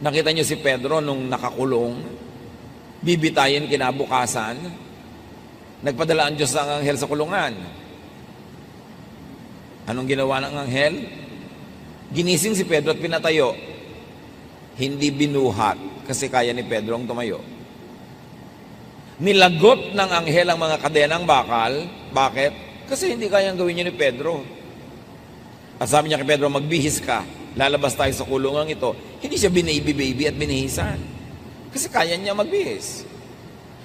Nakita niyo si Pedro nung nakakulong, bibitayin kinabukasan, nagpadala ang Diyos ng anghel sa kulungan. Anong ginawa ng anghel? Ginising si Pedro at pinatayo. Hindi binuhat kasi kaya ni Pedro ang tumayo. Nilagot ng anghel ang mga kadenang bakal. Bakit? Kasi hindi kayang gawin niya ni Pedro. At sabi niya kay Pedro, magbihis ka. Lalabas tayo sa kulungang ito. Hindi siya binaby-baby at binihisan. Kasi kaya niya magbihis.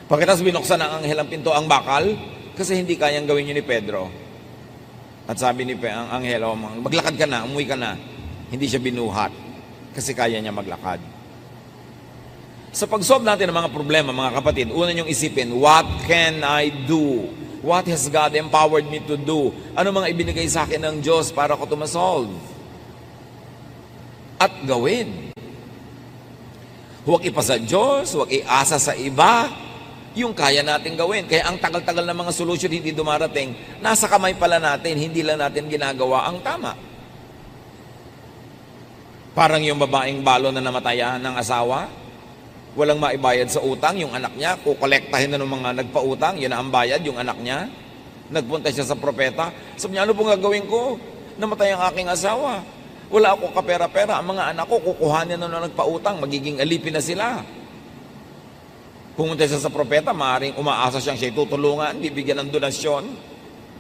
Pagkatapos binuksan ng anghel ang pinto ang bakal, kasi hindi kayang gawin niya ni Pedro. At sabi ni ang anghel, maglakad ka na, umuwi ka na. Hindi siya binuhat. Kasi kaya niya maglakad. Sa pag-solve natin ng mga problema, mga kapatid, una niyong isipin, what can I do? What has God empowered me to do? Ano mga ibinigay sa akin ng Diyos para ko ito ma-solve? At gawin. Huwag ipasa Diyos, huwag iasa sa iba, yung kaya natin gawin. Kaya ang tagal-tagal na mga solusyon hindi dumarating, nasa kamay pala natin, hindi lang natin ginagawa ang tama. Parang yung babaeng balo na namatayan ng asawa, walang maibayad sa utang, yung anak niya, kukolektahin na ng mga nagpautang, yun ang bayad, yung anak niya. Nagpunta siya sa propeta, sabi niya, ano pong gagawin ko? Namatay ang aking asawa. Wala ako kapera-pera, ang mga anak ko, kukuhanin na nagpautang, magiging alipin na sila. Pumunta siya sa propeta, maaaring umaasa siyang siya tutulungan, bibigyan ng donasyon.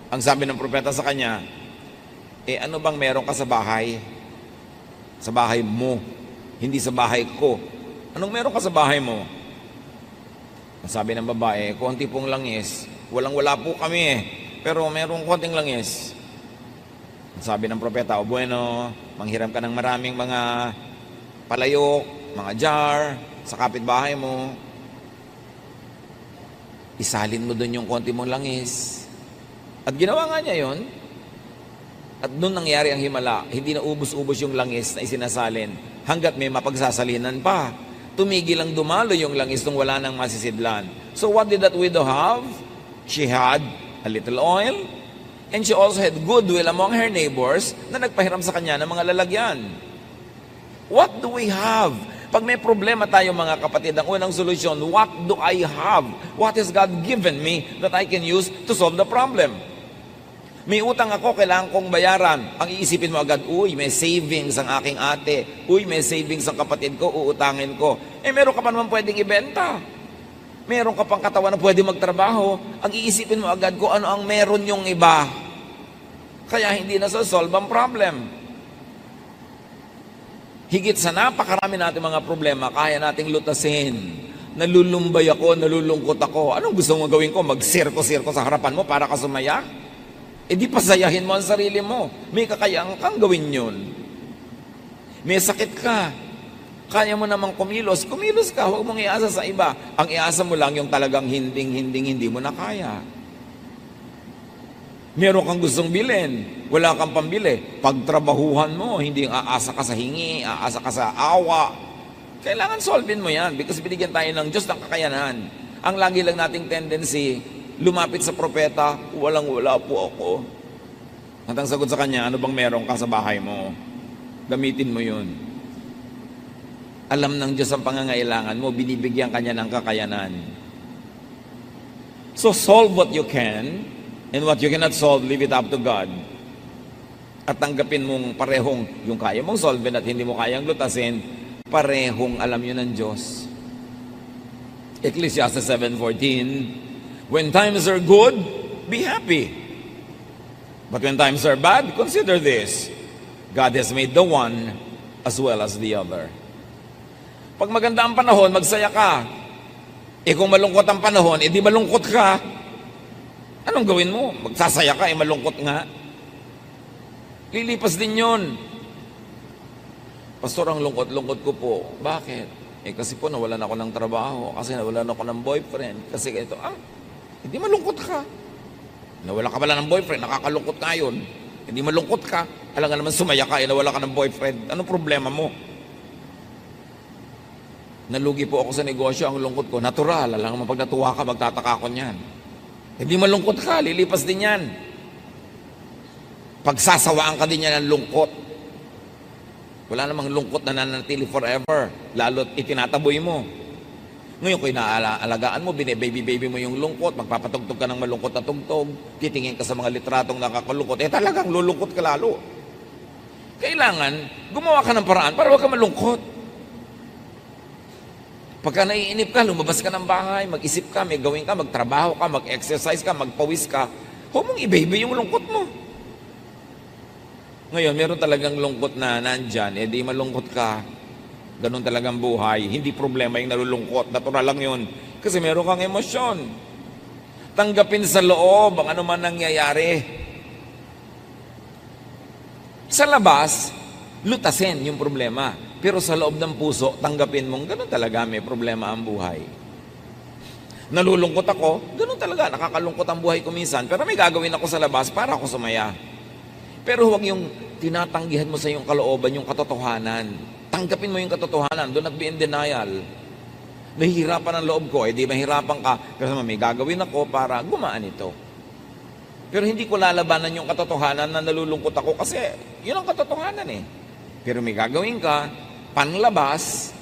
Ang sabi ng propeta sa kanya, ano bang meron ka sa bahay? Sa bahay mo, hindi sa bahay ko. Anong meron ka sa bahay mo? Sabi ng babae, konti pong langis. Walang-wala po kami pero merong konting langis. Sabi ng propeta, o bueno, manghiram ka ng maraming mga palayok, mga jar, sa kapitbahay mo. Isalin mo doon yung konti mong langis. At ginawa nga niya yon. At doon nangyari ang himala. Hindi na ubos-ubos yung langis na isinasalin hanggat may mapagsasalinan pa. Tumigil ang dumalo yung langis nung wala nang masisidlan. So what did that widow have? She had a little oil, and she also had goodwill among her neighbors na nagpahiram sa kanya ng mga lalagyan. What do we have? Pag may problema tayo mga kapatid, ang unang solusyon, what do I have? What has God given me that I can use to solve the problem? May utang ako, kailangan kong bayaran. Ang iisipin mo agad, uy, may savings ang aking ate. Uy, may savings ang kapatid ko, uutangin ko. Meron ka pa naman pwedeng ibenta. Meron ka pang katawan na pwede magtrabaho. Ang iisipin mo agad kung ano ang meron yung iba. Kaya hindi na solve ang problem. Higit sa napakarami natin mga problema, kaya nating lutasin. Nalulumbay ako, nalulungkot ako. Anong gusto mong gawin ko? Mag-sirko-sirko sa harapan mo para ka sumaya? Di pasayahin mo ang sarili mo. May kakayaan kang gawin yun. May sakit ka. Kaya mo namang kumilos. Kumilos ka, huwag mong iasa sa iba. Ang iasa mo lang yung talagang hindi mo na kaya. Meron kang gustong bilhin, wala kang pambili. Pagtrabahuhan mo, hindi aasa ka sa hingi, aasa ka sa awa. Kailangan solvein mo yan because binigyan tayo ng Diyos ng kakayanan. Ang lagi lang nating tendency, lumapit sa propeta, walang-wala po ako. At ang sagot sa kanya, ano bang meron ka sa bahay mo? Gamitin mo yun. Alam ng Diyos ang pangangailangan mo, binibigyan kanya ng kakayanan. So solve what you can, and what you cannot solve, leave it up to God. At tanggapin mong parehong, yung kaya mong solvein at hindi mo kayang lutasin, parehong alam yun ng Diyos. Ecclesiastes 7:14, when times are good, be happy. But when times are bad, consider this. God has made the one as well as the other. Pag maganda ang panahon, magsaya ka. Kung malungkot ang panahon, di malungkot ka. Anong gawin mo? Magsasaya ka, malungkot nga. Lilipas din yun. Pastor, ang lungkot-lungkot ko po. Bakit? Kasi po nawalan ako ng trabaho. Kasi nawalan ako ng boyfriend. Kasi ito, hindi malungkot ka. Nawala ka pala ng boyfriend, nakakalungkot ka yun. Hindi malungkot ka. Alam nga naman sumaya ka, nawala ka ng boyfriend. Anong problema mo? Nalugi po ako sa negosyo, ang lungkot ko. Natural, alam nga pag natuwa ka, magtataka ko niyan. Hindi malungkot ka, lilipas din yan. Pagsasawaan ka din yan ng lungkot. Wala namang lungkot na nananatili forever, lalo't itinataboy mo. Ngayon, kung inaalagaan mo, bine-baby-baby mo yung lungkot, magpapatugtog ka ng malungkot na tugtog, titingin ka sa mga litratong nakakalungkot, talagang lulungkot ka lalo. Kailangan, gumawa ka ng paraan para huwag ka malungkot. Pagka naiinip ka, lumabas ka ng bahay, mag-isip ka, may gawin ka, magtrabaho ka, mag-exercise ka, magpawis ka, huwag mong i-baby yung lungkot mo. Ngayon, meron talagang lungkot na nandyan, di malungkot ka, ganun talagang buhay, hindi problema yung nalulungkot, natural lang yun, kasi meron kang emosyon. Tanggapin sa loob ang anuman nangyayari. Sa labas, lutasin yung problema, pero sa loob ng puso, tanggapin mong ganun talaga, may problema ang buhay. Nalulungkot ako, ganun talaga, nakakalungkot ang buhay ko minsan, pero may gagawin ako sa labas para ako sumaya. Pero huwag yung tinatanggihan mo sa iyong kalooban, yung katotohanan. Tanggapin mo yung katotohanan. Do not be in denial. Nahihirapan ang loob ko. Di mahirapan ka. Kasi may gagawin ako para gumaan ito. Pero hindi ko lalabanan yung katotohanan na nalulungkot ako kasi yun ang katotohanan eh. Pero may gagawin ka, panlabas,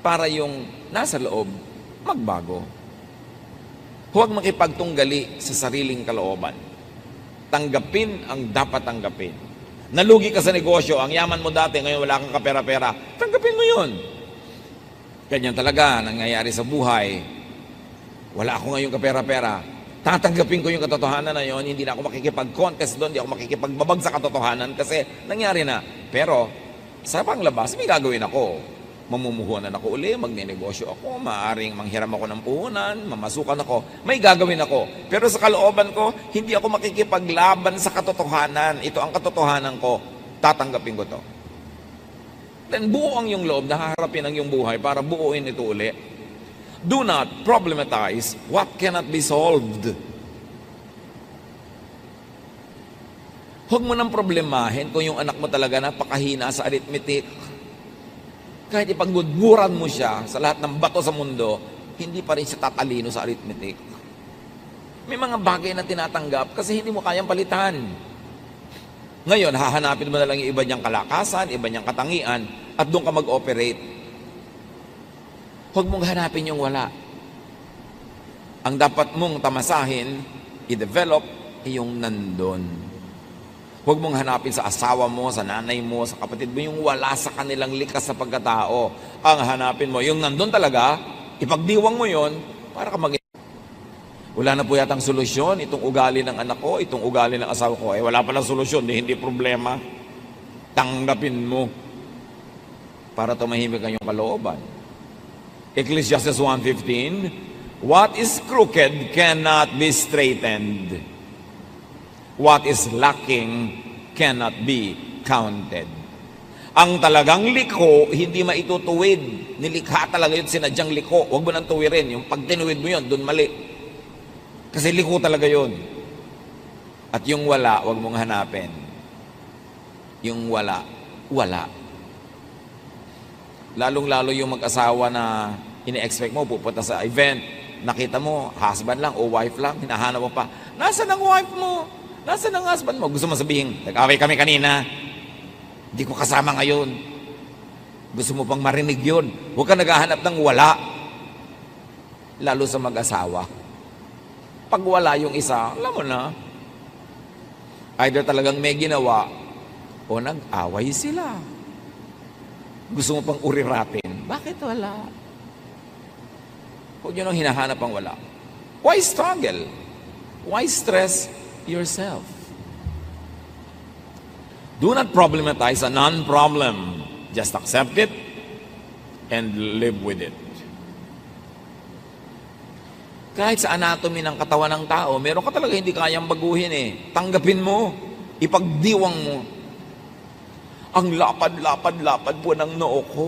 para yung nasa loob, magbago. Huwag makipagtunggali sa sariling kalooban. Tanggapin ang dapat tanggapin. Nalugi ka sa negosyo, ang yaman mo dati, ngayon wala kang kapera-pera, tanggapin mo yun. Ganyan talaga, nangyayari sa buhay. Wala ako ngayon kapera-pera. Tatanggapin ko yung katotohanan na yun, hindi na ako makikipag-contest doon, hindi ako makikipagbabag sa katotohanan kasi nangyari na. Pero, sa panglabas, may gagawin ako. Mamumuhunan ako uli, magnenegosyo ako, maaaring manghiram ako ng puhunan, mamasukan ako, may gagawin ako. Pero sa kalooban ko, hindi ako makikipaglaban sa katotohanan. Ito ang katotohanan ko, tatanggapin ko to. Then buo ang iyong loob, nahaharapin ang iyong buhay para buuin ito uli. Do not problematize what cannot be solved. Huwag mo nang problemahin kung yung anak mo talaga napakahina sa arithmetic. Kahit ipagmudmuran mo siya sa lahat ng bato sa mundo, hindi pa rin siya tatalino sa arithmetic. May mga bagay na tinatanggap kasi hindi mo kayang palitan. Ngayon, hahanapin mo na lang yung iba niyang kalakasan, iba niyang katangian, at doon ka mag-operate. Huwag mong hanapin yung wala. Ang dapat mong tamasahin, i-develop, yung nandun. Huwag mong hanapin sa asawa mo, sa nanay mo, sa kapatid mo, yung wala sa kanilang likas sa pagkatao. Ang hanapin mo, yung nandun talaga, ipagdiwang mo yon para ka mag- Wala na po yatang solusyon, itong ugali ng anak ko, itong ugali ng asawa ko. Wala palang solusyon, hindi problema. Tanggapin mo para tumahimik ang iyong kalooban. Ecclesiastes 1:15, what is crooked cannot be straightened. What is lacking cannot be counted. Ang talagang liko, hindi maitutuwid. Nilikha talaga yun, sinadyang liko. Huwag mo nang tuwirin. Yung pag tinuwid mo yun, dun mali. Kasi liko talaga yun. At yung wala, huwag mong hanapin. Yung wala, wala. Lalong-lalo yung mag-asawa na ini-expect mo, pupunta sa event, nakita mo, husband lang o wife lang, hinahanap mo pa, nasaan ang wife mo? Nasaan ang husband mo? Gusto mo sabihin, nag-away kami kanina, hindi ko kasama ngayon. Gusto mo pang marinig yun. Huwag ka naghahanap ng wala. Lalo sa mag-asawa. Pag wala yung isa, alam mo na, either talagang may ginawa o nag-away sila. Gusto mo pang uriratin. Bakit wala? Huwag nyo nang hinahanap ang wala. Why struggle? Why stress yourself? Do not problematize a non-problem. Just accept it and live with it. Kahit sa anatomy ng katawan ng tao, meron ka talaga hindi kayang baguhin eh. Tanggapin mo. Ipagdiwang mo. Ang lapad-lapad-lapad po ng noo ko.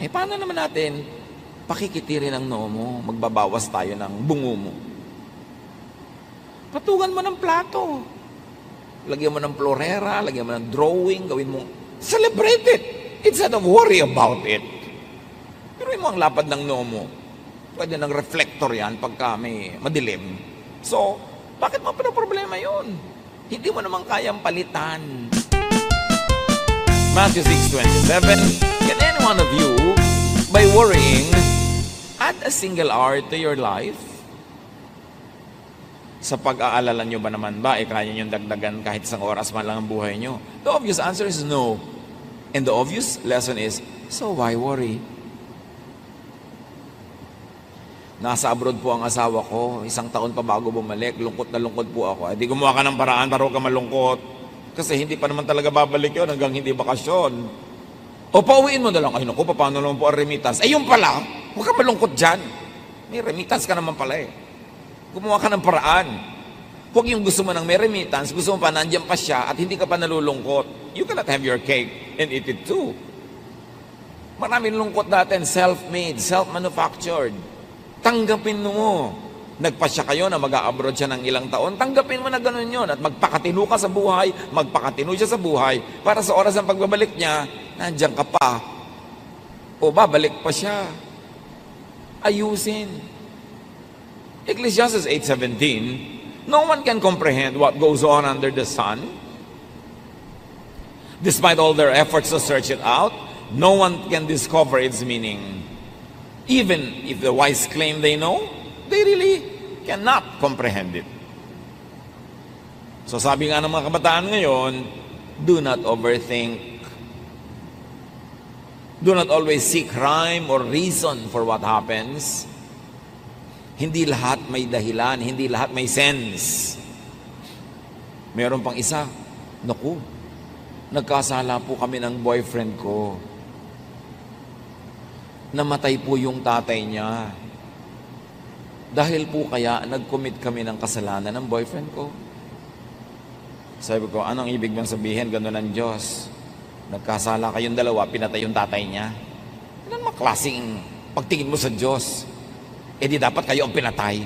Paano naman natin pakikitirin ang noo mo? Magbabawas tayo ng bungo mo. Patungan mo ng plato. Lagyan mo ng florera, lagyan mo ng drawing, gawin mo, celebrate it instead of worry about it. Pero mo ang lapad ng noo mo. Pwede ng reflector yan pagka may madilim. So, bakit mo pinaproblema yun? Hindi mo naman kayang palitan. Matthew 6:27, can any one of you, by worrying, add a single hour to your life? Sa pag-aalala nyo ba naman ba, kaya nyo dagdagan kahit isang oras man lang ang buhay nyo? The obvious answer is no. And the obvious lesson is, so why worry? Nasa abroad po ang asawa ko, 1 taon pa bago bumalik, lungkot na lungkot po ako. Di gumawa ka ng paraan para huwag ka malungkot. Kasi hindi pa naman talaga babalik yun hanggang hindi bakasyon. O pauwiin mo na lang, ay naku, paano naman po ang remittance? Yun pala, huwag ka malungkot dyan. May remittance ka naman pala eh. Gumawa ka ng paraan. Huwag yung gusto mo ng may remittance, gusto mo pa nandiyan pa siya at hindi ka pa nalulungkot. You cannot have your cake and eat it too. Maraming lungkot natin, self-made, self-manufactured. Tanggapin mo. Nagpasya kayo na mag-a-abroad siya ng ilang taon, tanggapin mo na ganun yun at magpakatino ka sa buhay, magpakatino siya sa buhay para sa oras ng pagbabalik niya, nandiyan ka pa. O babalik pa siya. Ayusin. Ecclesiastes 8:17, no one can comprehend what goes on under the sun. Despite all their efforts to search it out, no one can discover its meaning. Even if the wise claim they know, they really cannot comprehend it. So sabi nga ng mga kabataan ngayon, do not overthink. Do not always seek rhyme or reason for what happens. Hindi lahat may dahilan, hindi lahat may sense. Meron pang isa, naku, nagkasala po kami ng boyfriend ko. Namatay po yung tatay niya. Dahil po kaya nag-commit kami ng kasalanan ng boyfriend ko. Sabi ko, anong ibig mong sabihin? Ganun ang Diyos. Nagkasala kayong dalawa, pinatay yung tatay niya. Ano naman klaseng pagtingin mo sa Diyos? Di dapat kayo ang pinatay.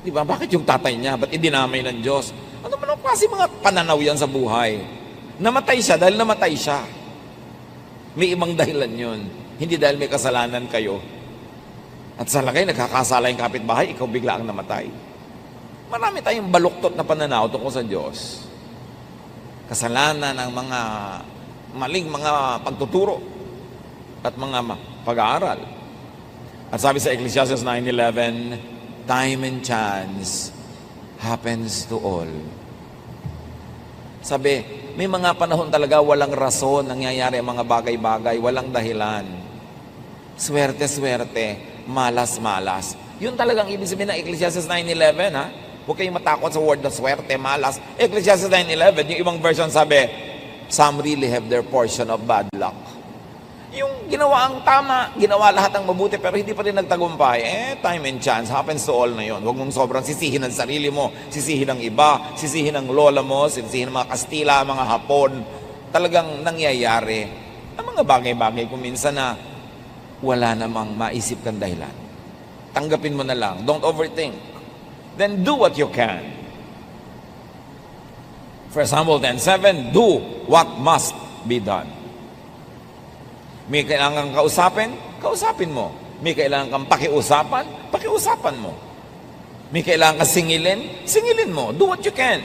Di ba? Bakit yung tatay niya? Ba't idinamay ng Diyos? Ano man ang klase mga pananaw yan sa buhay? Namatay siya dahil namatay siya. May ibang dahilan yun. Hindi dahil may kasalanan kayo. At sa lagay, nagkakasala yung kapitbahay, ikaw bigla ang namatay. Marami tayong baluktot na pananaw tungkol sa Diyos. Kasalanan ng mga maling mga pagtuturo at mga pag-aaral. At sabi sa Ecclesiastes 9:11, time and chance happens to all. Sabi, may mga panahon talaga walang rason nangyayari ang mga bagay-bagay, walang dahilan. Swerte-swerte, malas-malas. Yun talagang ibig sabihin ng Ecclesiastes 9:11, ha? Huwag kayong matakot sa word na swerte, malas. Ecclesiastes 9:11, yung ibang version sabi, some really have their portion of bad luck. Yung ginawa ang tama, ginawa lahat ang mabuti, pero hindi pa rin nagtagumpay, time and chance happens to all na yun. Huwag mong sobrang sisihin ang sarili mo, sisihin ang iba, sisihin ang lola mo, sisihin ang mga Kastila, mga Hapon. Talagang nangyayari ang mga bagay-bagay kung minsan na wala namang maisip kang dahilan. Tanggapin mo na lang. Don't overthink. Then do what you can. 1 Samuel 10:7, do what must be done. May kailangan kang kausapin, kausapin mo. May kailangan kang pakiusapan, pakiusapan mo. May kailangan kang singilin, singilin mo. Do what you can.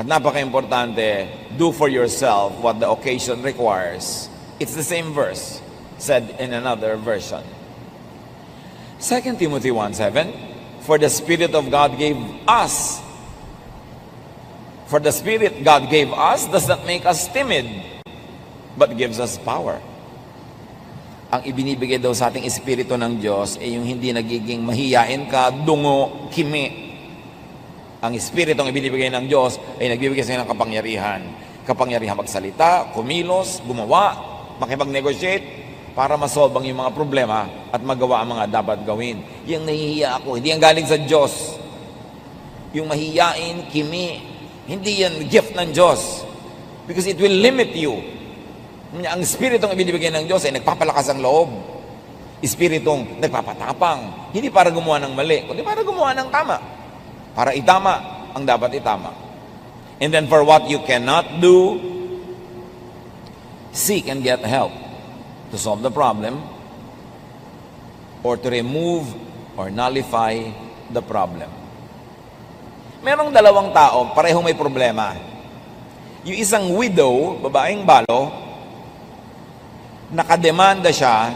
At napaka-importante, do for yourself what the occasion requires. It's the same verse, said in another version. 2 Timothy 1:7, for the Spirit God gave us does not make us timid, but gives us power. Ang ibinibigay daw sa ating Espiritu ng Diyos ay yung hindi nagiging mahiyain ka, dungo, kimi. Ang Espiritu ang ibinibigay ng Diyos ay nagbibigay sa inyo ng kapangyarihan. Kapangyarihan magsalita, kumilos, gumawa, makipag-negotiate para masolve ang yung mga problema at magawa ang mga dapat gawin. Yung nahihiya ako, hindi yan galing sa Diyos. Yung mahiyain, kimi, hindi yan gift ng Diyos. Because it will limit you. Ang Espiritong ibinibigay ng Diyos ay nagpapalakas ang loob. Espiritong nagpapatapang. Hindi para gumawa ng mali, kundi para gumawa ng tama. Para itama ang dapat itama. And then for what you cannot do, seek and get help to solve the problem or to remove or nullify the problem. Merong dalawang tao, parehong may problema. Yung isang widow, babaeng balo, nakademanda siya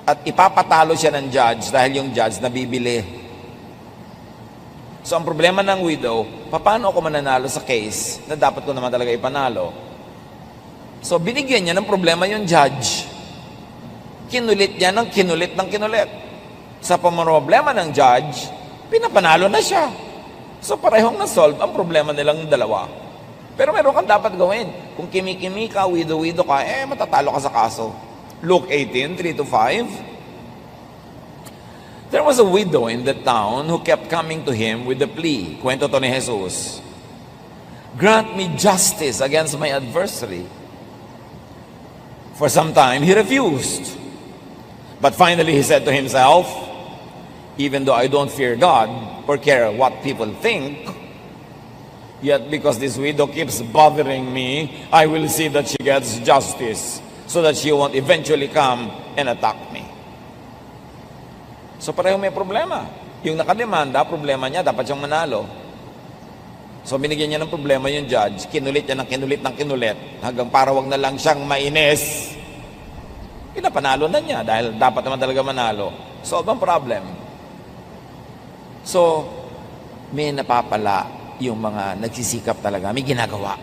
at ipapatalo siya ng judge dahil yung judge nabibili. So ang problema ng widow, paano ako mananalo sa case na dapat ko naman talaga ipanalo? So binigyan niya ng problema yung judge. Kinulit niya ng kinulit ng kinulit. Sa problema ng judge, pinapanalo na siya. So parehong na-solve ang problema nilang dalawa. Pero meron kang dapat gawin. Kung kimi-kimi ka, widow-widow ka, matatalo ka sa kaso. Luke 18, 3-5. There was a widow in the town who kept coming to him with the plea. Kwento to ni Jesus. Grant me justice against my adversary. For some time, he refused. But finally, he said to himself, even though I don't fear God or care what people think, yet because this widow keeps bothering me, I will see that she gets justice so that she won't eventually come and attack me. So pareho may problema. Yung nakademanda, problema niya, dapat siyang manalo. So binigyan niya ng problema yung judge, kinulit niya ng kinulit, hanggang para wag na lang siyang mainis. Pinapanalo na niya dahil dapat naman talaga manalo. Solve ang problem. So, may napapala yung mga nagsisikap talaga, may ginagawa.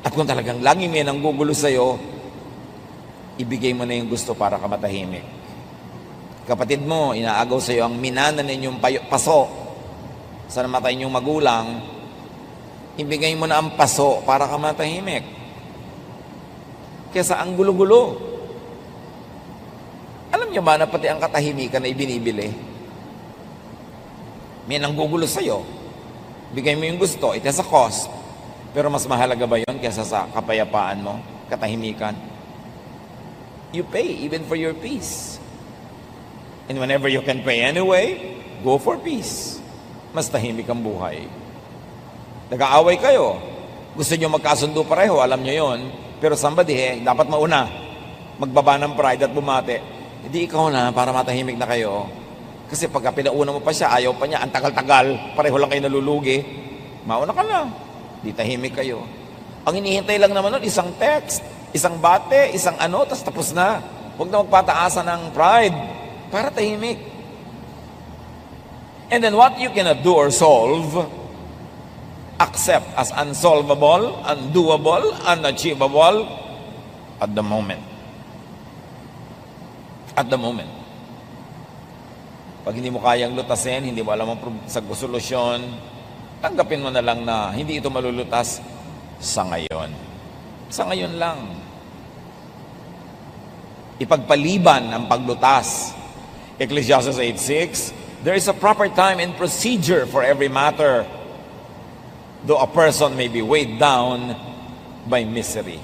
At kung talagang lagi may nanggugulo sa'yo, ibigay mo na yung gusto para ka matahimik. Kapatid mo, inaagaw sa'yo ang minana ninyong paso sa namatay ninyong magulang, ibigay mo na ang paso para ka matahimik. Kesa ang gulo-gulo. Alam niyo ba na pati ang katahimikan na ibinibili? May nanggugulo sa'yo. Bigay mo yung gusto, it has a cost. Pero mas mahalaga ba yun kesa sa kapayapaan mo, katahimikan? You pay even for your peace. And whenever you can pay anyway, go for peace. Mas tahimik ang buhay. Nag-aaway kayo. Gusto nyo magkasundo pareho, alam nyo yon. Pero somebody, dapat mauna. Magbaba ng pride at bumate. Hindi ikaw na para matahimik na kayo. Kasi pagka pinauna mo pa siya, ayaw pa niya, ang tagal-tagal, pareho lang kayo nalulugi, mauna ka na. Di tahimik kayo. Ang inihintay lang naman nun, isang text, isang bate, isang tapos na. Huwag na magpataasan ng pride para tahimik. And then what you cannot do or solve, accept as unsolvable, undoable, unachievable at the moment. At the moment. Pag hindi mo kayang lutasin, hindi mo alam ang solusyon, tanggapin mo na lang na hindi ito malulutas sa ngayon. Sa ngayon lang. Ipagpaliban ang paglutas. Ecclesiastes 8:6, there is a proper time and procedure for every matter, though a person may be weighed down by misery.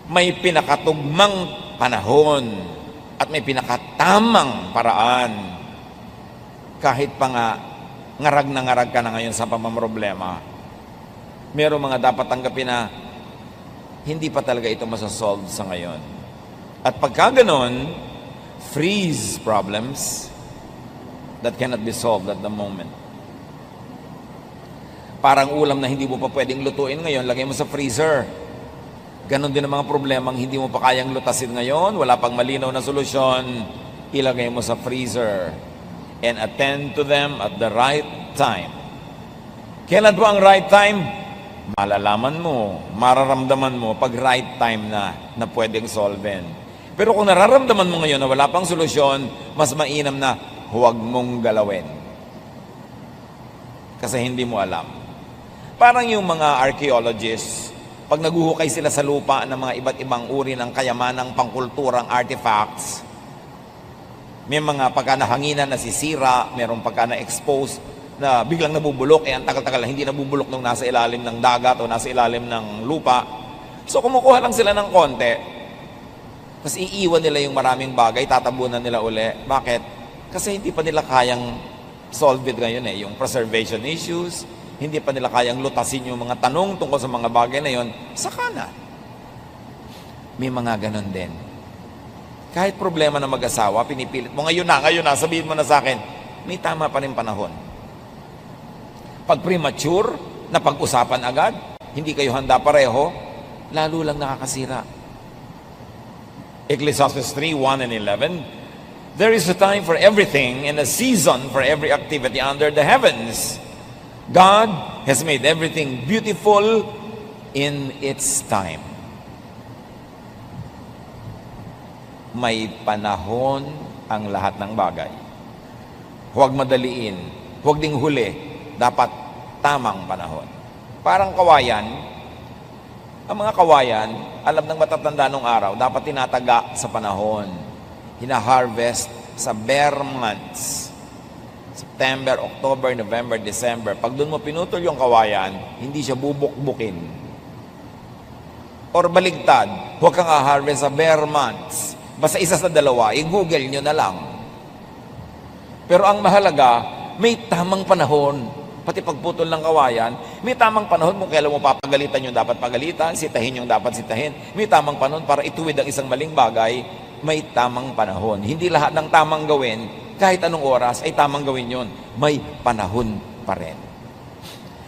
May pinakatugmang panahon at may pinakatamang paraan. Kahit pa nga ngarag na ngarag ka na ngayon sa pamamroblema, merong mga dapat tanggapin na hindi pa talaga ito masasolve sa ngayon. At pagka ganon, freeze problems that cannot be solved at the moment. Parang ulam na hindi mo pa pwedeng lutuin ngayon, lagay mo sa freezer. Ganon din ang mga problemang hindi mo pa kayang lutasin ngayon, wala pang malinaw na solusyon, ilagay mo sa freezer and attend to them at the right time. Kailan po ang right time? Malalaman mo, mararamdaman mo pag right time na pwedeng solven. Pero kung nararamdaman mo ngayon na wala pang solusyon, mas mainam na huwag mong galawin. Kasi hindi mo alam. Parang yung mga archaeologists, pag naguhukay sila sa lupa ng mga iba't ibang uri ng kayamanang pangkulturang artifacts, may mga pagka nahanginan nasisira, mayroong pagka na-expose na biglang nabubulok, ang tagal-tagal na hindi nabubulok nung nasa ilalim ng dagat o nasa ilalim ng lupa. So kumukuha lang sila ng konti, tapos iiwan nila yung maraming bagay, tatabunan nila uli. Bakit? Kasi hindi pa nila kayang solve it ngayon yung preservation issues, hindi pa nila kayang lutasin yung mga tanong tungkol sa mga bagay na yon, saka na. May mga ganon din. Kahit problema ng mag-asawa, pinipilit mo, ngayon na, sabihin mo na sa akin, may tama pa rin panahon. Pag premature, na pag-usapan agad, hindi kayo handa pareho, lalo lang nakakasira. Ecclesiastes 3:1 and 11, there is a time for everything and a season for every activity under the heavens. God has made everything beautiful in its time. May panahon ang lahat ng bagay. Huwag madaliin, huwag ding huli, dapat tamang panahon. Parang kawayan, ang mga kawayan, alam ng matatanda nung araw, dapat tinataga sa panahon. Hina-harvest sa bare months. September, October, November, December. Pag doon mo pinutol yung kawayan, hindi siya bubukbukin. Or baligtad, huwag kang harvest sa bare months. Basta isa sa dalawa, i-google nyo na lang. Pero ang mahalaga, may tamang panahon. Pati pagputol ng kawayan, may tamang panahon kung kailan mo papagalitan yung dapat pagalitan, sitahin yung dapat sitahin. May tamang panahon para ituwid ang isang maling bagay, may tamang panahon. Hindi lahat ng tamang gawin, kahit anong oras, ay tamang gawin yun. May panahon pa rin.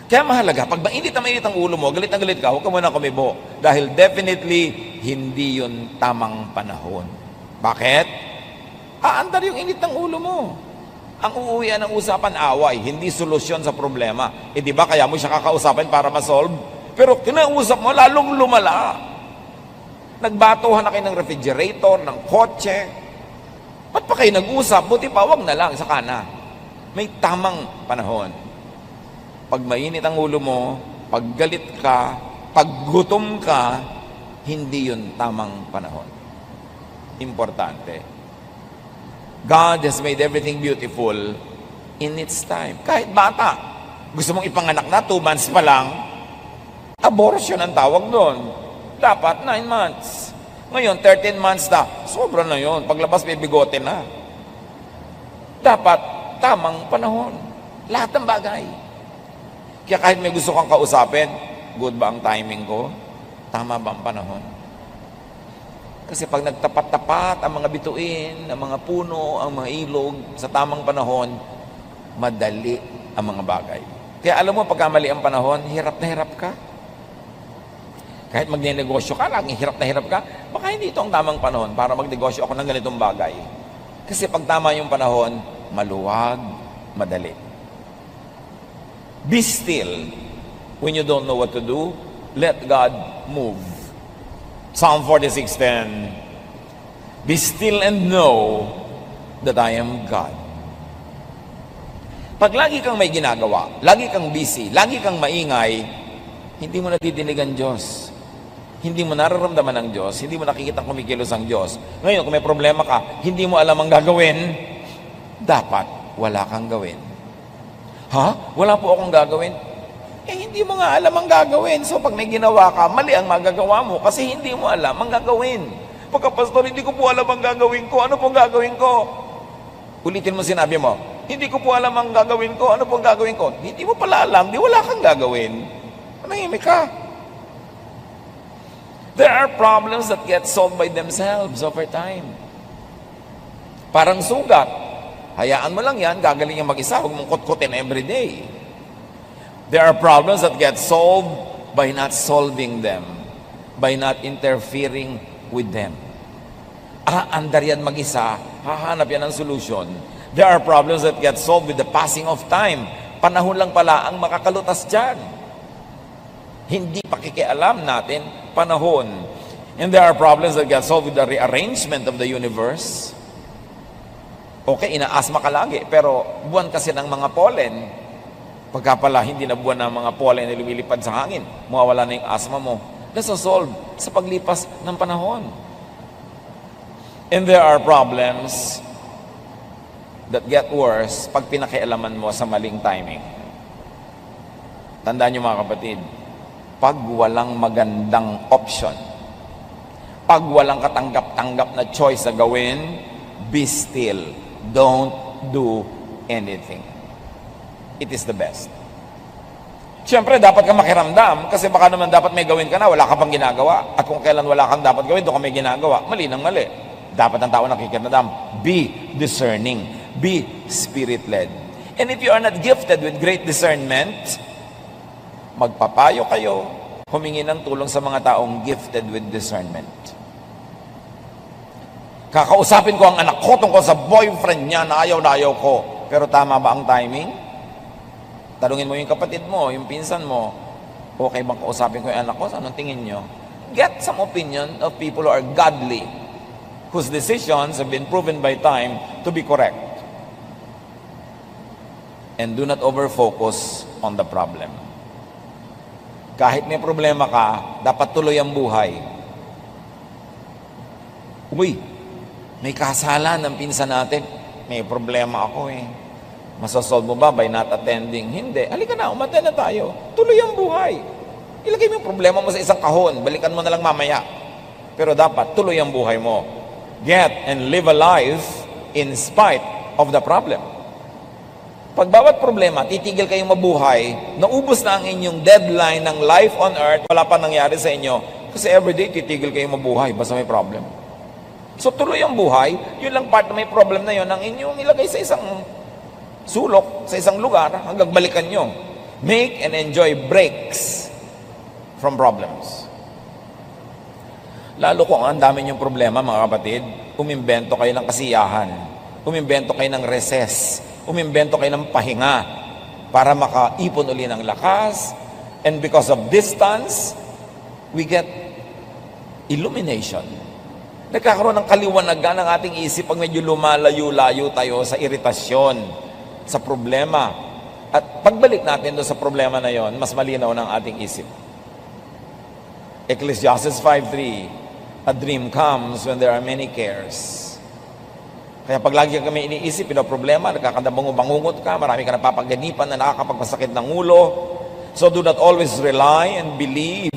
Kaya mahalaga, pag mainit ang ulo mo, galit na galit ka, huwag ka muna kumibo. Dahil definitely, hindi yun tamang panahon. Bakit? Aandar yung init ng ulo mo. Ang uuwian ng usapan, away, hindi solusyon sa problema. Eh di ba kaya mo siya kakausapin para ma-solve? Pero kinausap mo, lalong lumala. Nagbatuhan na kayo ng refrigerator, ng kotse. Ba't pa kayo nag-usap? Buti pa, wag na lang, saka na. May tamang panahon. Pag mainit ang ulo mo, pag galit ka, pag gutom ka, hindi yun tamang panahon. Importante. God has made everything beautiful in its time. Kahit bata, gusto mong ipanganak na, 2 months pa lang, abortion ang tawag doon. Dapat 9 months. Ngayon, 13 months na, sobra na yun. Paglabas, may bigote na. Dapat tamang panahon. Lahat ng bagay. Kaya kahit may gusto kang kausapin, good ba ang timing ko? Tama ba ang panahon? Kasi pag nagtapat-tapat ang mga bituin, ang mga puno, ang mga ilog, sa tamang panahon, madali ang mga bagay. Kaya alam mo, pagka mali ang panahon, hirap na hirap ka. Kahit magne-negosyo ka, laging hirap na hirap ka, baka hindi ito ang tamang panahon para magnegosyo ako ng ganitong bagay. Kasi pag tama yung panahon, maluwag, madali. Be still when you don't know what to do. Let God move. Psalm 46:10. Be still and know that I am God. Pag lagi kang may ginagawa, lagi kang busy, lagi kang maingay, hindi mo nadidinig ang Diyos. Hindi mo nararamdaman ang Diyos, hindi mo nakikita kumikilos ang Diyos. Ngayon, kung may problema ka, hindi mo alam ang gagawin, dapat wala kang gawin. Ha? Wala po akong gagawin? Eh, hindi mo nga alam ang gagawin. So, pag may ginawa ka, mali ang magagawa mo kasi hindi mo alam ang gagawin. Pagka, pastor, hindi ko po alam ang gagawin ko. Ano pong gagawin ko? Ulitin mo sinabi mo, hindi ko po alam ang gagawin ko. Ano pong gagawin ko? Hindi mo pala alam, di wala kang gagawin. Manahimik ka. There are problems that get solved by themselves over time. Parang sugat. Hayaan mo lang yan, gagaling yung mag-isa. Huwag mong kutkutin every day. There are problems that get solved by not solving them, by not interfering with them. Andar yan mag-isa, hahanap yan ng solution. There are problems that get solved with the passing of time. Panahon lang pala ang makakalutas dyan. Hindi pakikialam natin, panahon. And there are problems that get solved with the rearrangement of the universe. Okay, inaasma ka lagi, pero buwan kasi ng mga pollen. Pagka pala hindi na buwan ng mga pollen na lumilipad sa hangin, mawawala na yung asma mo. Nasosolve sa paglipas ng panahon. And there are problems that get worse pag pinakialaman mo sa maling timing. Tandaan niyo mga kapatid, pag walang magandang option, pag walang katanggap-tanggap na choice na gawin, be still. Don't do anything. It is the best. Siyempre, dapat ka makiramdam kasi baka naman dapat may gawin ka na, wala ka pang ginagawa. At kung kailan wala kang dapat gawin, doon ka may ginagawa. Mali ng mali. Dapat ang tao nakikiramdam. Be discerning. Be spirit-led. And if you are not gifted with great discernment, magpapayo kayo, humingi ng tulong sa mga taong gifted with discernment. Kakausapin ko ang anak ko tungkol sa boyfriend niya na ayaw ko. Pero tama ba ang timing? Tanungin mo yung kapatid mo, yung pinsan mo, okay bang kausapin ko yung anak ko? Anong tingin nyo? Get some opinion of people who are godly, whose decisions have been proven by time to be correct. And do not over-focus on the problem. Kahit may problema ka, dapat tuloy ang buhay. Uy, may kasalan ng pinsan natin. May problema ako eh. Masasolve mo ba by not attending? Hindi. Halika na, umattend na tayo. Tuloy ang buhay. Ilagay mo yung problema mo sa isang kahon. Balikan mo na lang mamaya. Pero dapat, tuloy ang buhay mo. Get and live a life in spite of the problem. Pag bawat problema, titigil kayong mabuhay, naubos na ang inyong deadline ng life on earth, wala pa nangyari sa inyo. Kasi everyday, titigil kayong mabuhay basta may problem. So tuloy ang buhay, yun lang part na may problem na yun, ang inyong ilagay sa isang sulok, sa isang lugar, hanggang balikan nyo. Make and enjoy breaks from problems. Lalo kung ang dami nyong problema, mga kapatid, umimbento kayo ng kasiyahan, umimbento kayo ng recess, umimbento kayo ng pahinga para makaipon uli ng lakas. And because of distance, we get illumination. Nagkakaroon ng kaliwanagan ng ating isip pag medyo lumalayo-layo tayo sa iritasyon, sa problema. At pagbalik natin doon sa problema na yon, mas malinaw ng ating isip. Ecclesiastes 5:3, a dream comes when there are many cares. Kaya pag lagi kami iniisip, problema, nagkakadabango-bangungot ka, marami ka napapaganipan na nakakapagpasakit ng ulo. So do not always rely and believe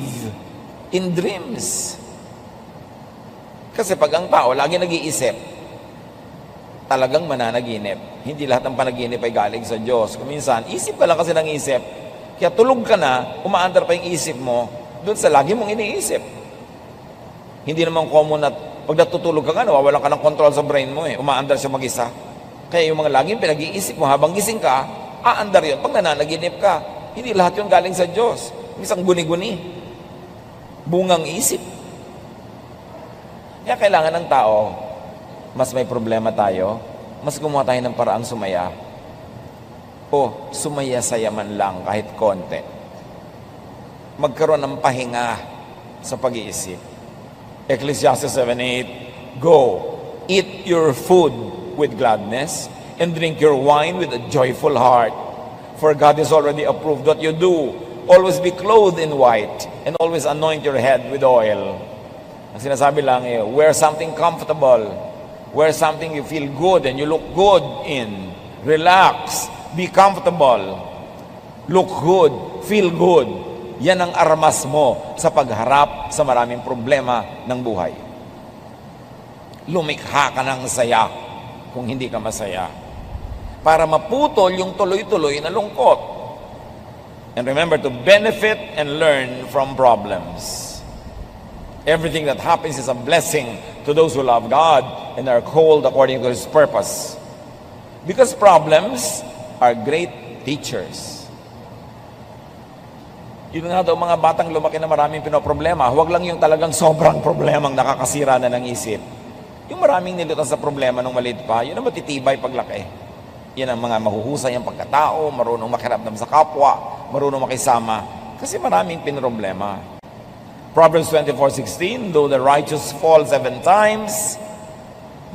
in dreams. Kasi pag ang tao lagi nag-iisip, talagang mananaginip. Hindi lahat ng panaginip ay galing sa Diyos. Kung minsan, isip ka lang kasi ng isip. Kaya tulog ka na, umaandar pa yung isip mo, doon sa lagi mong iniisip. Hindi naman common at pag natutulog ka nga, nawawalan ka ng control sa brain mo eh. Umaandar siya mag-isa. Kaya yung mga laging pinag-iisip mo, habang gising ka, aandar yun. Pag nananaginip ka, hindi lahat yun galing sa Diyos. Isang guni-guni. Bungang isip. Kaya kailangan ng tao, mas may problema tayo, mas gumawa tayo ng paraang sumaya. O sumaya-saya man lang kahit konti. Magkaroon ng pahinga sa pag-iisip. Ecclesiastes 7:8, go, eat your food with gladness and drink your wine with a joyful heart. For God has already approved what you do. Always be clothed in white and always anoint your head with oil. Ang sinasabi lang wear something comfortable. Wear something you feel good and you look good in. Relax. Be comfortable. Look good. Feel good. Yan ang armas mo sa pagharap sa maraming problema ng buhay. Lumikha ka ng saya kung hindi ka masaya. Para maputol yung tuloy-tuloy na lungkot. And remember to benefit and learn from problems. Everything that happens is a blessing to those who love God and are called according to His purpose. Because problems are great teachers. Yun nga daw mga batang lumaki na maraming pinoproblema. Huwag lang yung talagang sobrang problemang nakakasira na ng isip. Yung maraming nilutan sa problema nung maliit pa, yun ang matitibay paglaki. Yan ang mga mahuhusay ang pagkatao, marunong makiramdam sa kapwa, marunong makisama. Kasi maraming pinroblema. Proverbs 24:16, though the righteous fall 7 times,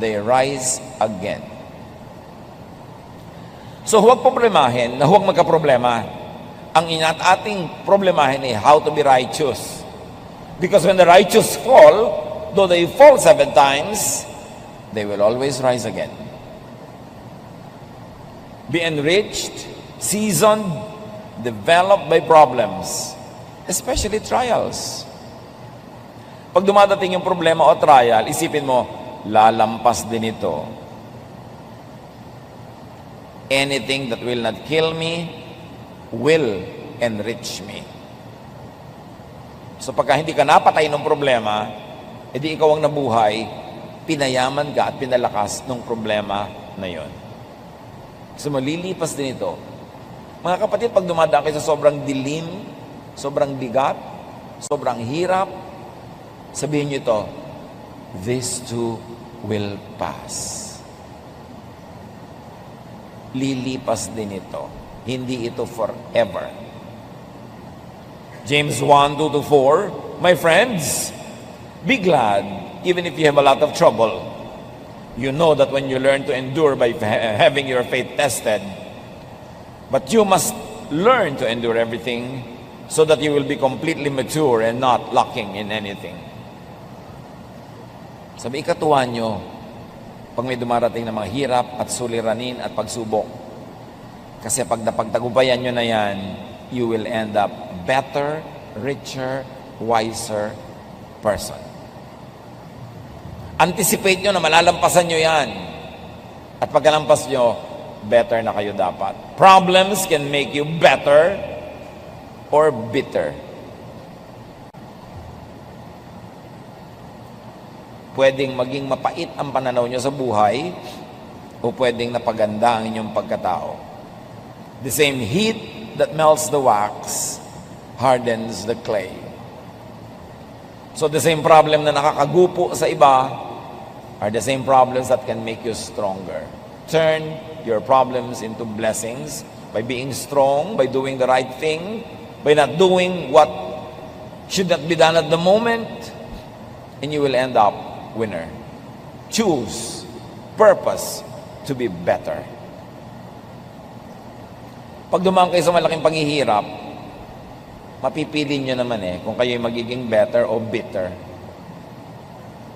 they rise again. So huwag problemahin na huwag magka-problema. Ang ating problemahin ay how to be righteous. Because when the righteous fall, though they fall 7 times, they will always rise again. Be enriched, seasoned, developed by problems, especially trials. Pag dumadating yung problema o trial, isipin mo, lalampas din ito. Anything that will not kill me will enrich me. So pagka hindi ka napatay ng problema, edi ikaw ang nabuhay, pinayaman ka at pinalakas ng problema na yon. So malilipas din ito. Mga kapatid, pag dumadaan kayo sa sobrang dilim, sobrang bigat, sobrang hirap, sabihin nyo ito, this too will pass. Lilipas din ito. Hindi ito forever. James 1:2-4, my friends, be glad even if you have a lot of trouble. You know that when you learn to endure by having your faith tested, but you must learn to endure everything so that you will be completely mature and not lacking in anything. Sabi, ikatuwa nyo, pag may dumarating na mga hirap at suliranin at pagsubok. Kasi pag napagtagumpayan nyo na yan, you will end up better, richer, wiser person. Anticipate nyo na malalampasan nyo yan. At pagkalampas nyo, better na kayo dapat. Problems can make you better or bitter. Pwedeng maging mapait ang pananaw nyo sa buhay o pwedeng napaganda ang inyong pagkatao. The same heat that melts the wax hardens the clay. So the same problem na nakakagupo sa iba are the same problems that can make you stronger. Turn your problems into blessings by being strong, by doing the right thing, by not doing what should not be done at the moment, and you will end up winner. Choose purpose to be better. Pag dumaan kayo sa malaking paghihirap, mapipili nyo naman kung kayo magiging better o bitter.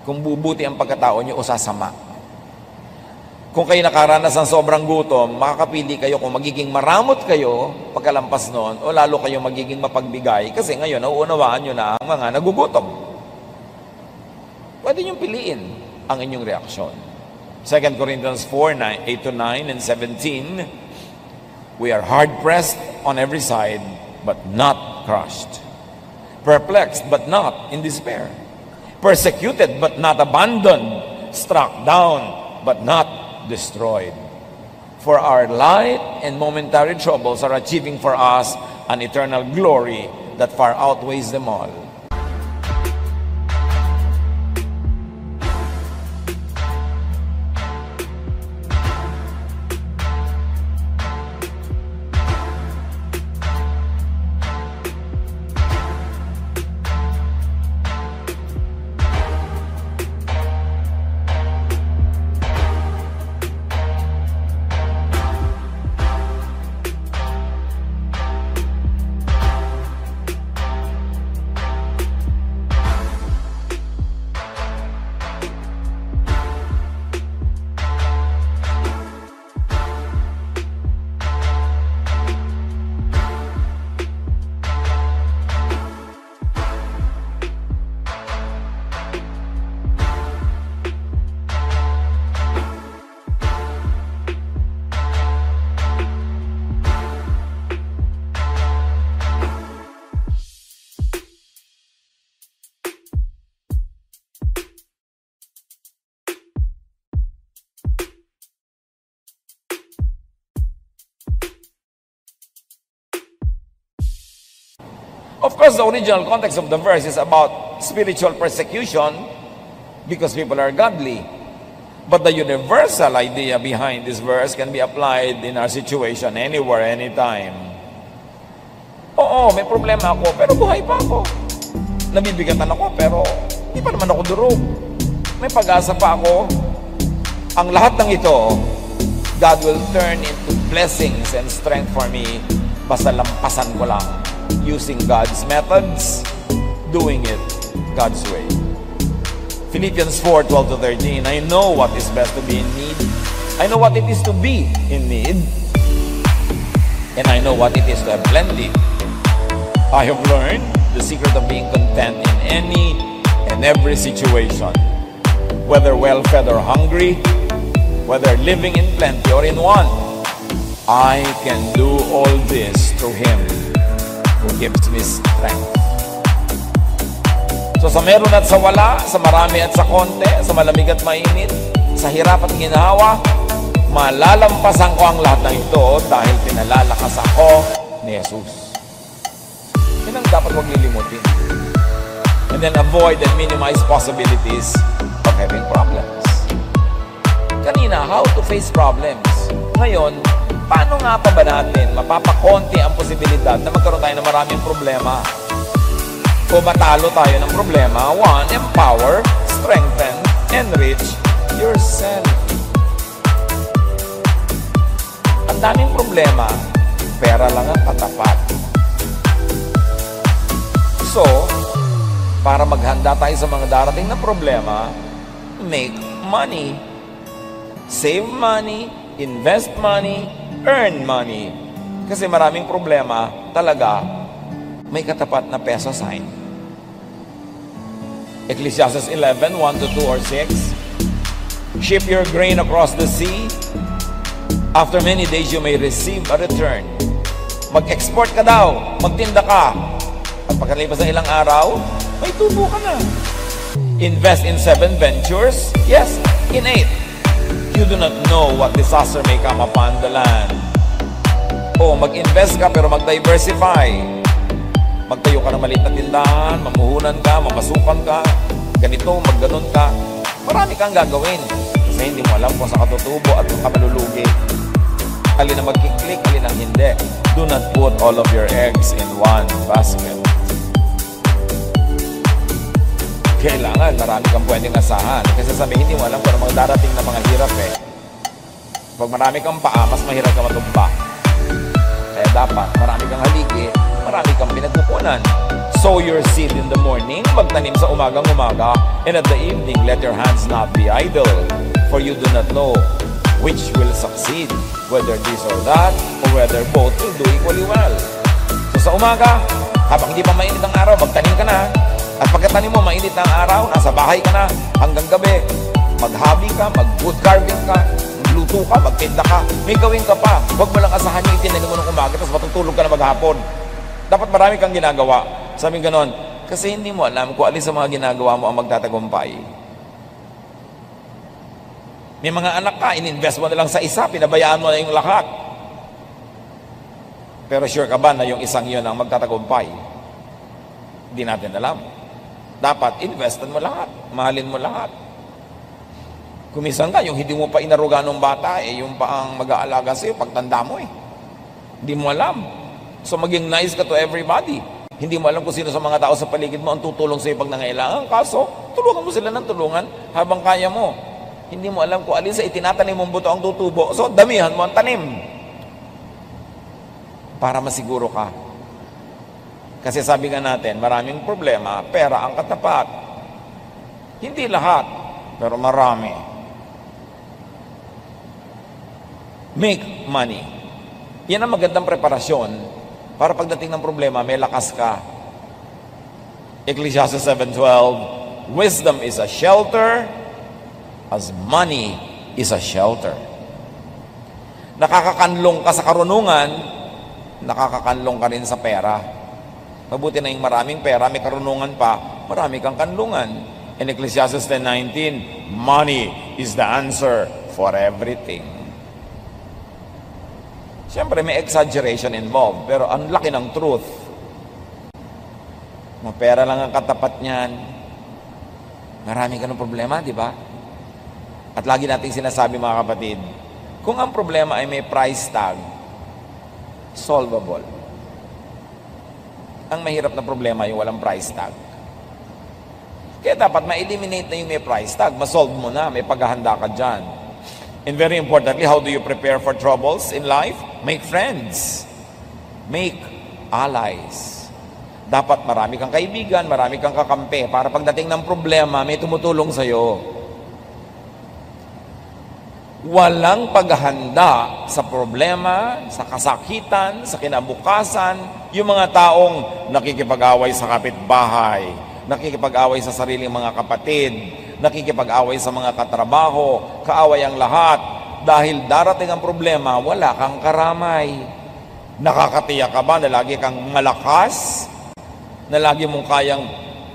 Kung bubuti ang pagkatao nyo o sasama. Kung kayo nakaranas ng sobrang gutom, makakapili kayo kung magiging maramot kayo pagkalampas noon o lalo kayo magiging mapagbigay kasi ngayon nauunawaan nyo na ang mga nagugutom. Pwede nyo piliin ang inyong reaksyon. 2 Corinthians 4:8-9 and 17, we are hard-pressed on every side, but not crushed. Perplexed, but not in despair. Persecuted, but not abandoned. Struck down, but not destroyed. For our light and momentary troubles are achieving for us an eternal glory that far outweighs them all. Of course, the original context of the verse is about spiritual persecution because people are godly. But the universal idea behind this verse can be applied in our situation anywhere, anytime. Oo, may problema ako, pero buhay pa ako. Nabibigatan ako, pero hindi pa naman ako durog. May pag-asa pa ako. Ang lahat ng ito, God will turn into blessings and strength for me basta lampasan ko lang. Using God's methods, doing it God's way. Philippians 4:12-13, I know what is best to be in need. I know what it is to be in need. And I know what it is to have plenty. I have learned the secret of being content in any and every situation. Whether well-fed or hungry, whether living in plenty or in want, I can do all this through Him who gives me strength. So sa meron at sa wala, sa marami at sa konti, sa malamig at mainit, sa hirap at ginhawa, Malalampasan ko ang lahat ng ito dahil pinalalakas ako ni Jesus. Yan ang dapat huwag lilimutin. And then avoid and minimize possibilities of having problems. Kanina, how to face problems. Ngayon, paano nga pa ba natin mapapakonti ang posibilidad na magkaroon tayo ng maraming problema? O matalo tayo ng problema? 1. Empower, strengthen, enrich yourself. Ang daming problema, pera lang ang katapat. So, para maghanda tayo sa mga darating na problema, make money. Save money, invest money, earn money. Kasi maraming problema talaga may katapat na peso sign. Ecclesiastes 11, 1-2 or 6. Ship your grain across the sea. After many days, you may receive a return. Mag-export ka daw, magtinda ka. At pagkalipas ng ilang araw, may tubo ka na. Invest in 7 ventures? Yes, in 8. You do not know what disaster may come upon the land. O mag-invest ka pero mag-diversify. Magtayo ka ng maliit na tindahan, mamuhunan ka, mamasukan ka, ganito, magganon ka. Marami kang gagawin. Kasi hindi mo alam kung saan ka tutubo at kung ka malulugi. Alin ang magkiklik, alin ang hindi. Do not put all of your eggs in one basket. Kailangan, marami kang pwedeng asahan. Kasi sabi, hindi mo alam kung ano mga darating na mga hirap eh. Pag marami kang paa, mas mahirap ka matumba. Kaya dapat, marami kang haligi, marami kang pinagkukunan. Sow your seed in the morning, magtanim sa umagang-umaga, and at the evening, let your hands not be idle. For you do not know which will succeed, whether this or that, or whether both will do equally well. So sa umaga, habang hindi pa mainit ang araw, magtanim ka na. At pagkatanim mo, mainit na ang araw, nasa bahay ka na, hanggang gabi, maghabi ka, mag-wood carving ka, magluto ka, magtinda ka, may gawin ka pa. Huwag mo lang asahan yung itinanim mo ng umaga, tapos matutulog ka na maghapon. Dapat marami kang ginagawa. Sabi ganon, kasi hindi mo alam kung alin sa mga ginagawa mo ang magtatagumpay. May mga anak ka, in-invest mo na lang sa isa, pinabayaan mo na yung lahat. Pero sure ka ba na yung isang yun ang magtatagumpay? Hindi natin alam. Dapat, investan mo lahat. Mahalin mo lahat. Kumisan ka, yung hindi mo pa inaruga ng bata, yung pa ang mag-aalaga sa'yo, pagtanda mo eh. Hindi mo alam. So maging nice ka to everybody. Hindi mo alam kung sino sa mga tao sa paligid mo ang tutulong sa'yo pag nangailangan. Kaso, tulungan mo sila ng tulungan habang kaya mo. Hindi mo alam kung alin sa itinatanim mong buto ang tutubo. So, damihan mo ang tanim. Para masiguro ka. Kasi sabi nga natin, maraming problema, pera ang katapat. Hindi lahat, pero marami. Make money. Yan ang magandang preparasyon para pagdating ng problema, may lakas ka. Ecclesiastes 7:12, wisdom is a shelter as money is a shelter. Nakakakanlong ka sa karunungan, nakakakanlong ka rin sa pera. Mabuti na yung maraming pera, may karunungan pa, marami kang kanlungan. In Ecclesiastes 10:19, money is the answer for everything. Siyempre, may exaggeration involved, pero ang laki ng truth. Pera lang ang katapat niyan. Marami ka ng problema, di ba? At lagi nating sinasabi mga kapatid, kung ang problema ay may price tag, solvable. Ang mahirap na problema yung walang price tag. Kaya dapat ma-eliminate na yung may price tag, ma-solve mo na, may paghahanda ka dyan. And very importantly, how do you prepare for troubles in life? Make friends. Make allies. Dapat marami kang kaibigan, marami kang kakampi, para pagdating ng problema, may tumutulong sa'yo. Walang paghahanda sa problema, sa kasakitan, sa kinabukasan, yung mga taong nakikipag-away sa kapitbahay, nakikipag-away sa sariling mga kapatid, nakikipag-away sa mga katrabaho, kaaway ang lahat. Dahil darating ang problema, wala kang karamay. Nakakatiyak ka ba na lagi kang malakas? Na lagi mong kayang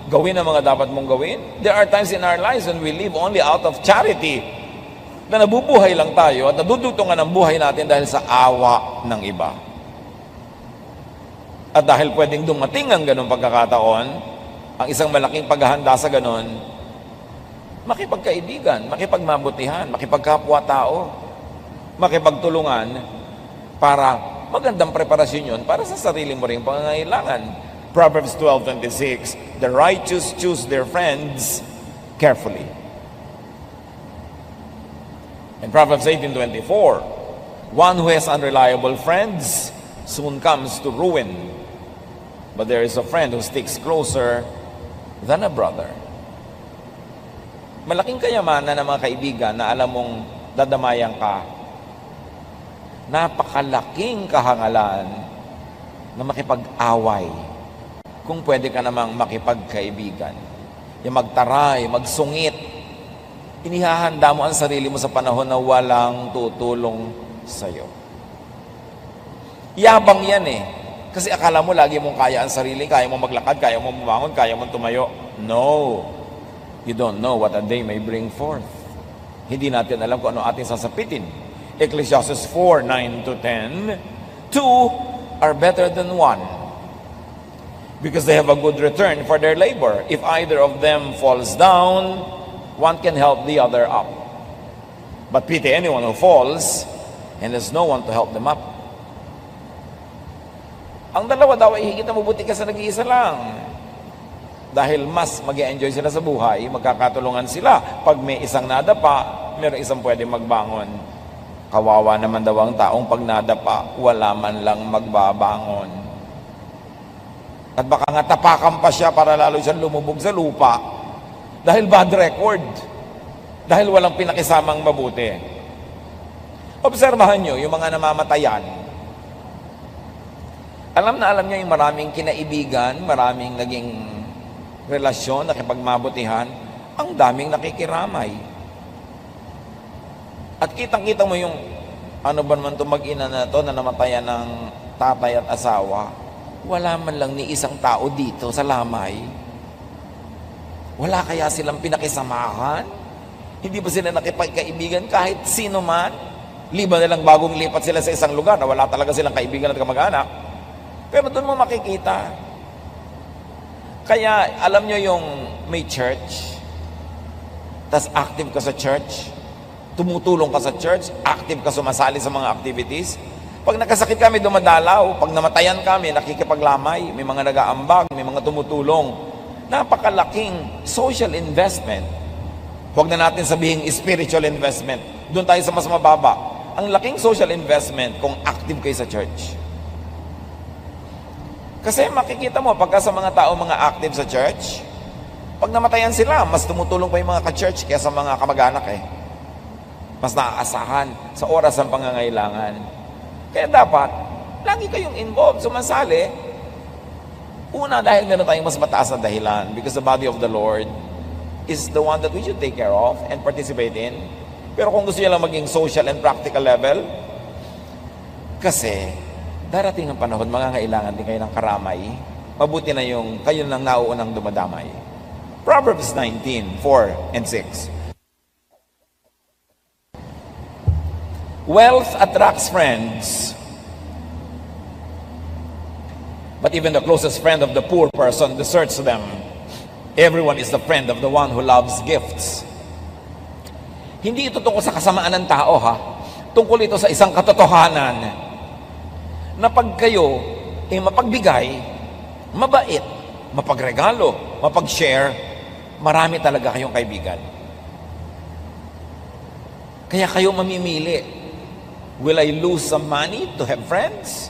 gawin ang mga dapat mong gawin? There are times in our lives when we live only out of charity. na nabubuhay lang tayo at nadudugtungan ang buhay natin dahil sa awa ng iba. At dahil pwedeng dumating ang ganong pagkakataon, ang isang malaking paghahanda sa ganon, makipagkaibigan, makipagmabutihan, makipagkapwa-tao, makipagtulungan para magandang preparasyon yun para sa sarili mo ring pangangailangan. Proverbs 12:26, the righteous choose their friends carefully. In Proverbs 18:24, one who has unreliable friends soon comes to ruin, but there is a friend who sticks closer than a brother. Malaking kayamanan ng mga kaibigan na alam mong dadamayan ka. Napakalaking kahangalan na makipag-away kung pwede ka namang makipagkaibigan. Yung magtaray, magsungit. Inihahanda mo ang sarili mo sa panahon na walang tutulong sa'yo. Yabang yan eh. Kasi akala mo lagi mong kaya ang sarili, kaya mo maglakad, kaya mo bumangon, kaya mo tumayo. No. You don't know what a day may bring forth. Hindi natin alam kung ano ating sasapitin. Ecclesiastes 4:9-10, two are better than one, because they have a good return for their labor. If either of them falls down, one can help the other up. But pity anyone who falls, and there's no one to help them up. Ang dalawa daw ay higit na mabuti ka sa nag-iisa lang. Dahil mas mag-enjoy sila sa buhay, magkakatulungan sila. Pag may isang nadapa, mayroong isang pwede magbangon. Kawawa naman daw ang taong pag nadapa, wala man lang magbabangon. At baka nga tapakan pa siya para lalo siyang lumubog sa lupa. Dahil bad record. Dahil walang pinakisamang mabuti. Obserbahan nyo yung mga namamatayan. Alam na alam niya yung maraming kinaibigan, maraming naging relasyon, nakipagbabutihan, ang daming nakikiramay. At kitang-kita mo yung ano ba naman itong mag-ina na to na namatayan ng tatay at asawa. Wala man lang ni isang tao dito sa lamay. Wala kaya silang pinakisamahan? Hindi ba sila nakipagkaibigan kahit sino man? Liban na lang bagong lipat sila sa isang lugar na wala talaga silang kaibigan at kamag-anak. Pero doon mo makikita. Kaya alam nyo yung may church, tas active ka sa church, tumutulong ka sa church, active ka sumasali sa mga activities. Pag nakasakit kami, dumadalaw. Pag namatayan kami, nakikipaglamay. May mga nag-aambag, may mga tumutulong. Napakalaking social investment. Huwag na natin sabihin spiritual investment. Doon tayo sa mas mababa. Ang laking social investment kung active kayo sa church. Kasi makikita mo, pagka sa mga tao mga active sa church, pag namatayan sila, mas tumutulong pa yung mga ka-church kaysa mga kamag-anak eh. Mas naaasahan sa oras ng pangangailangan. Kaya dapat, lagi kayong involved, sumasali. Una, dahil meron tayong mas mataas na dahilan, because the body of the Lord is the one that we should take care of and participate in. Pero kung gusto nyo lang maging social and practical level, kasi darating ang panahon, mangangailangan din kayo ng karamay. Mabuti na yung kayo lang nauunang dumadamay. Proverbs 19:4-6. Wealth attracts friends, but even the closest friend of the poor person deserts them. Everyone is the friend of the one who loves gifts. Hindi ito tungkol sa kasamaan ng tao, ha? Tungkol ito sa isang katotohanan na pag kayo mapagbigay, mabait, mapagregalo, mapag-share, marami talaga kayong kaibigan. Kaya kayo mamimili. Will I lose some money to have friends?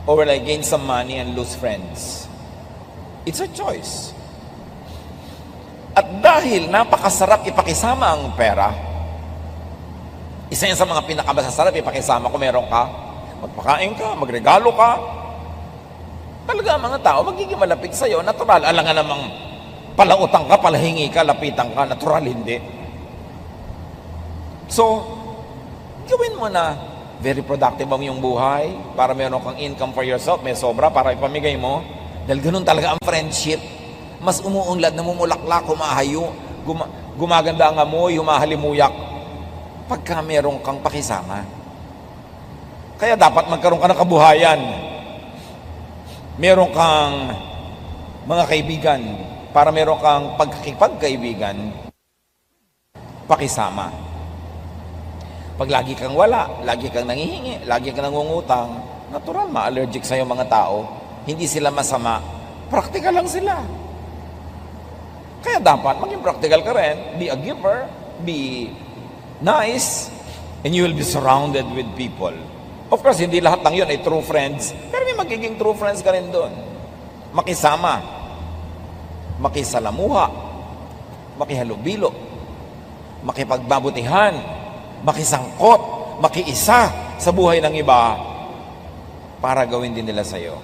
Or will I gain some money and lose friends? It's a choice. At dahil napakasarap ipakisama ang pera, isa yan sa mga pinakamasasarap ipakisama kung meron ka, magpakain ka, magregalo ka, talaga mga tao magiging malapit sa'yo, natural. Alangan namang palautang ka, palahingi ka, lapitan ka, natural hindi. So, gawin mo na very productive ang iyong buhay para meron kang income for yourself, may sobra para ipamigay mo. Dahil ganun talaga ang friendship. Mas umuunlad, namumulaklak, humahayo, gumaganda ang amoy, humahalimuyak. pagka meron kang pakisama. Kaya dapat magkaroon ka ng kabuhayan. Meron kang mga kaibigan para meron kang pagkakipagkaibigan, pakisama. Pag lagi kang wala, lagi kang nangihingi, lagi kang nangungutang, natural ma-allergic sa'yo mga tao. Hindi sila masama. Practical lang sila. Kaya dapat maging practical ka rin. Be a giver, be nice, and you will be surrounded with people. Of course, hindi lahat ng yun ay true friends, pero may magiging true friends ka rin doon. Makisama, makisalamuha, makihalubilo, makipagbabutihan, makisangkot, makiisa sa buhay ng iba para gawin din nila sa'yo.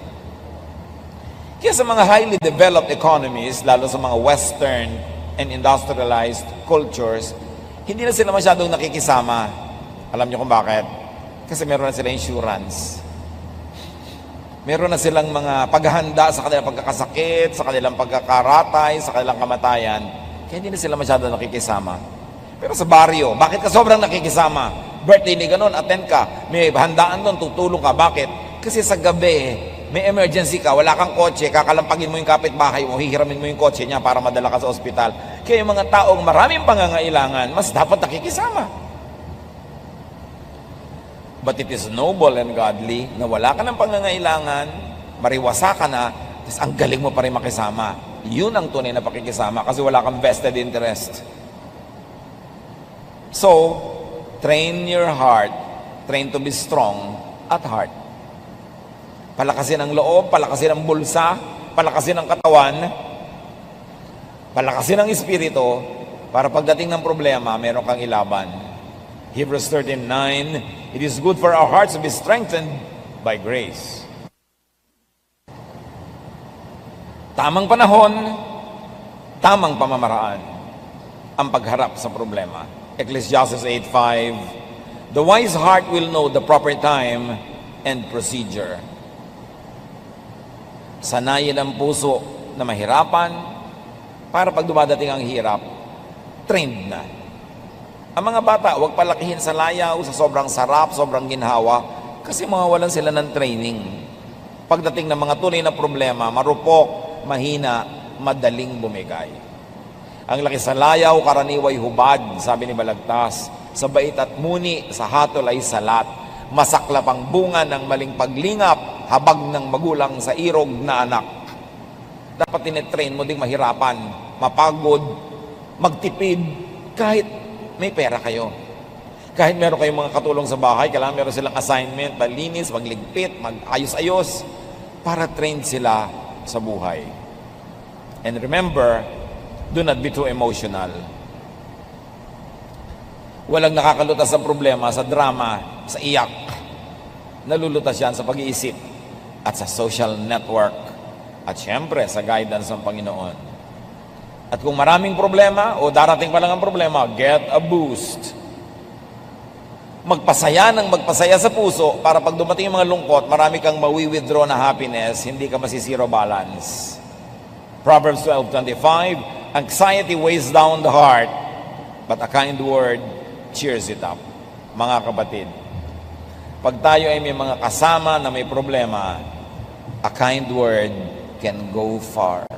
Kaya sa mga highly developed economies, lalo sa mga Western and industrialized cultures, hindi na sila masyadong nakikisama. Alam niyo kung bakit? Kasi meron na sila insurance. Meron na silang mga paghahanda sa kanilang pagkakasakit, sa kanilang pagkakaratay, sa kanilang kamatayan. Kaya hindi na sila masyadong nakikisama. Pero sa baryo, bakit ka sobrang nakikisama? Birthday ni ganun, attend ka. May handaan doon, tutulong ka. Bakit? Kasi sa gabi, may emergency ka, wala kang kotse, kakalampagin mo yung kapitbahay mo, hihiramin mo yung kotse niya para madala ka sa ospital. Kaya yung mga taong maraming pangangailangan, mas dapat nakikisama. But it is noble and godly na wala ka ng pangangailangan, mariwasa ka na, tapos ang galing mo pa rin makisama. Yun ang tunay na pakikisama kasi wala kang vested interest. So, train your heart, train to be strong at heart. Palakasin ang loob, palakasin ang bulsa, palakasin ang katawan, palakasin ang espiritu, para pagdating ng problema, meron kang ilaban. Hebrews 13:9, it is good for our hearts to be strengthened by grace. Tamang panahon, tamang pamamaraan ang pagharap sa problema. Ecclesiastes 8:5, the wise heart will know the proper time and procedure. Sanayin ang puso na mahirapan para pag dumadating ang hirap, trained na. Ang mga bata, huwag palakihin sa layaw, sa sobrang sarap, sobrang ginhawa, kasi mawawalan sila ng training. Pagdating ng mga tunay na problema, marupok, mahina, madaling bumigay. Ang laki sa layaw, karaniway hubad, sabi ni Balagtas, sa bait at muni, sa hatol ay salat. Masaklap ang bunga ng maling paglingap, habag ng magulang sa irog na anak. Dapat tinetrain mo ding mahirapan, mapagod, magtipid, kahit may pera kayo. Kahit meron kayong mga katulong sa bahay, kailangan meron silang assignment, malinis, magligpit, mag-ayos-ayos, para train sila sa buhay. And remember, do not be too emotional. Walang nakakalutas sa problema, sa drama, sa iyak. Nalulutas yan sa pag-iisip at sa social network at syempre sa guidance ng Panginoon. At kung maraming problema o darating pa lang ang problema, get a boost. Magpasaya ng magpasaya sa puso para pag dumating yung mga lungkot, marami kang mawi-withdraw na happiness, hindi ka masisiro balance. Proverbs 12:25, anxiety weighs down the heart, but a kind word cheers it up. Mga kapatid, pag tayo ay may mga kasama na may problema, a kind word can go far.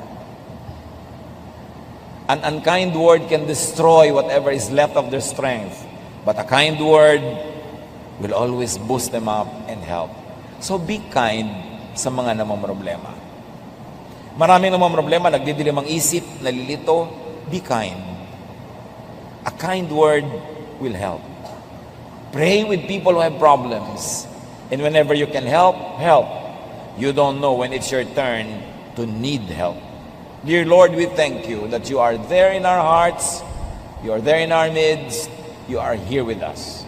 An unkind word can destroy whatever is left of their strength, but a kind word will always boost them up and help. So be kind sa mga namamroblema. Maraming namamroblema, nagdidilim ang isip, nalilito, be kind. A kind word will help. Pray with people who have problems. And whenever you can help, help. You don't know when it's your turn to need help. Dear Lord, we thank you that you are there in our hearts, you are there in our midst, you are here with us.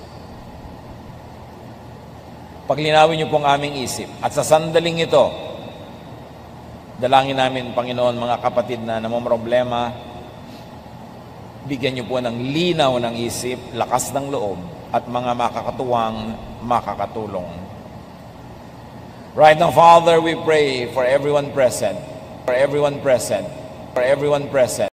Paglinawin niyo pong aming isip. At sa sandaling ito, dalangin namin, Panginoon, mga kapatid na namamroblema, bigyan niyo po ng linaw ng isip, lakas ng loob, at mga makakatuwang makakatulong. Right now, Father, we pray for everyone present, for everyone present, for everyone present.